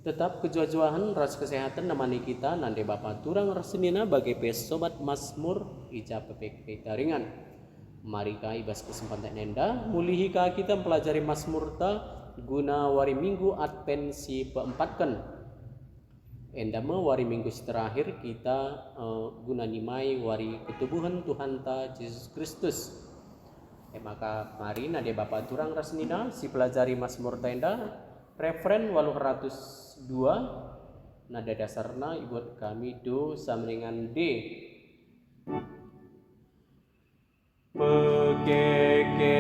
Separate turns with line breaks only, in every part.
Tetap kejuajuahan ras kesehatan namani kita nande Bapa turang rasenina bagi sobat Mazmur ija pepek taringan. Mari ka ibas kesempatan nenda mulihi ka kita mempelajari Mazmur ta guna wari minggu advensi peempatkan. Enda me wari minggu terakhir kita guna nimai wari ketubuhan Tuhan ta Yesus Kristus. Maka mari nade Bapa turang rasenina si pelajari Mazmur ta enda referen 802 nada dasarna buat kami do samringan D. Pekeke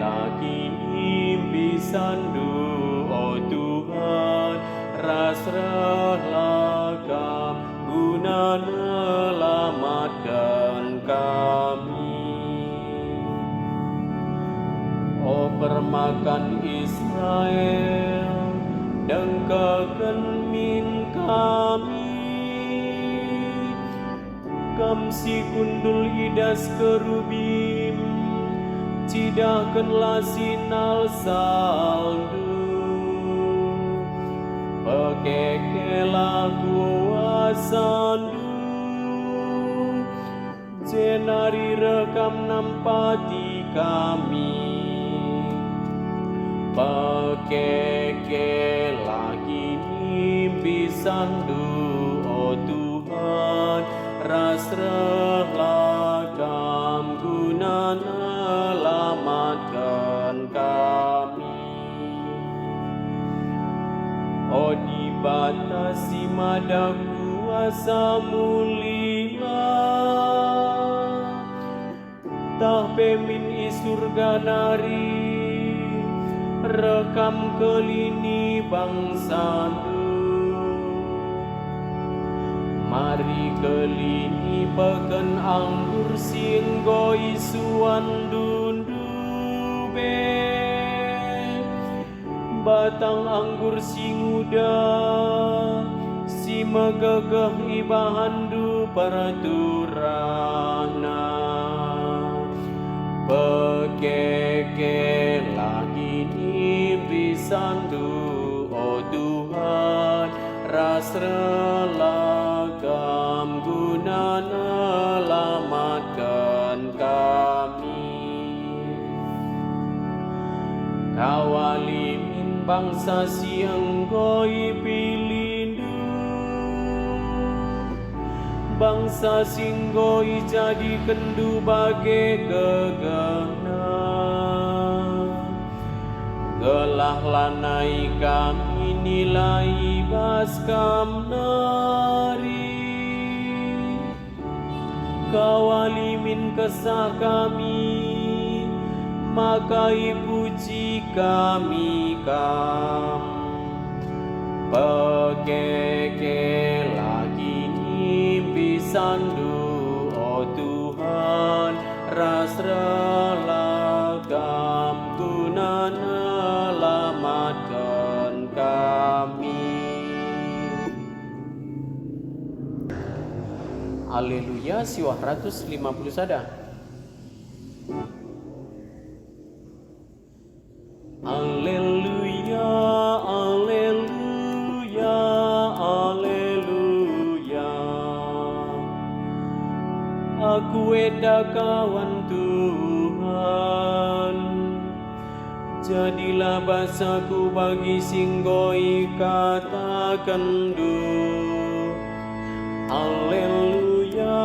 lagi impisandu oh Tuhan rasrah lagam guna melamatkan kami. Oh permakan Israel dengkakan min kami kamsi kundul idas kerubim cidahkanlah sinal saldu pekekelah kuasandu jenari rekam nampati kami pakeke lagi impisandu oh Tuhan rasrah lagam guna melamatkan kami. Oh dibatasi mada kuasa mulia tah pemin isurga nari rekam kelini bangsandu mari kelini peken anggur singgo isuan dundu be batang anggur singuda si megegeh ibahandu paraturana pekeke lagi impisandu oh Tuhan rasrah lagam guna melamatkan kami. Kawali min bangsa siang goi pilindu bangsa singgoi jadi kendu bagai gegana gelah lanai kami nilai baskam nari kawali min kesah kami maka puji kami kam pekeke lagi impisandu oh Tuhan rasrah lagam guna melamatkan kami. Haleluya siwah 150 sada. Haleluya, haleluya, haleluya. Aku eda kawan Tuhan, jadilah bahasaku bagi singgoi katakan du. Haleluya,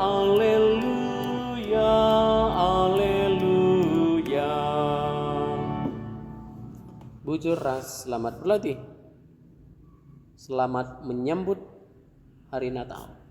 haleluya, haleluya. Bujur ras, selamat berlatih. Selamat menyambut hari Natal.